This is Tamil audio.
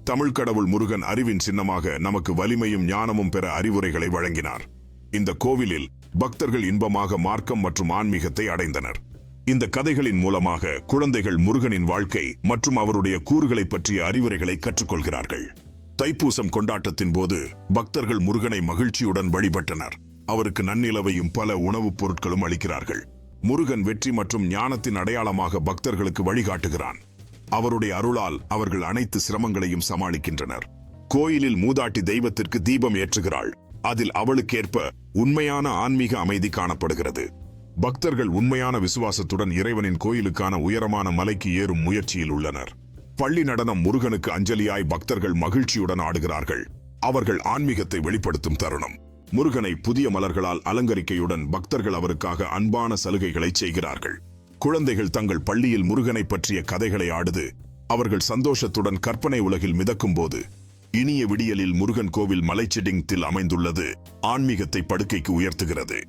தமிழ் கடவுள் முருகன் அறிவின் சின்னமாக நமக்கு வலிமையும் ஞானமும் பெற அறிவுரைகளை வழங்கினார். இந்த கோவிலில் பக்தர்கள் இன்பமாக மார்க்கம் மற்றும் ஆன்மீகத்தை அடைந்தனர். இந்த கதைகளின் மூலமாக குழந்தைகள் முருகனின் வாழ்க்கை மற்றும் அவருடைய கூறுகளை பற்றிய அறிவுரைகளை கற்றுக்கொள்கிறார்கள். தைப்பூசம் கொண்டாட்டத்தின் போது பக்தர்கள் முருகனை மகிழ்ச்சியுடன் வழிபட்டனர். அவருக்கு நன்னிலவையும் பல உணவுப் பொருட்களும் அளிக்கிறார்கள். முருகன் வெற்றி மற்றும் ஞானத்தின் அடையாளமாக பக்தர்களுக்கு வழிகாட்டுகிறான். அவருடைய அருளால் அவர்கள் அனைத்து சிரமங்களையும் சமாளிக்கின்றனர். கோயிலில் மூதாட்டி தெய்வத்திற்கு தீபம் ஏற்றுகிறாள். அதில் அவளுக்கேற்ப உண்மையான ஆன்மீக அமைதி காணப்படுகிறது. பக்தர்கள் உண்மையான விசுவாசத்துடன் இறைவனின் கோயிலுக்கான உயரமான மலைக்கு ஏறும் முயற்சியில் உள்ளனர். பள்ளி நடனம் முருகனுக்கு அஞ்சலியாய் பக்தர்கள் மகிழ்ச்சியுடன் ஆடுகிறார்கள். அவர்கள் ஆன்மீகத்தை வெளிப்படுத்தும் தருணம். முருகனை புதிய மலர்களால் அலங்கரிக்கையுடன் பக்தர்கள் அவருக்காக அன்பான சலுகைகளை செய்கிறார்கள். குழந்தைகள் தங்கள் பள்ளியில் முருகனை பற்றிய கதைகளை ஆடுது. அவர்கள் சந்தோஷத்துடன் கற்பனை உலகில் மிதக்கும் போது இனிய விடியலில் முருகன் கோவில் மலைச்செடிங்கில் அமைந்துள்ளது ஆன்மீகத்தை படுக்கைக்கு உயர்த்துகிறது.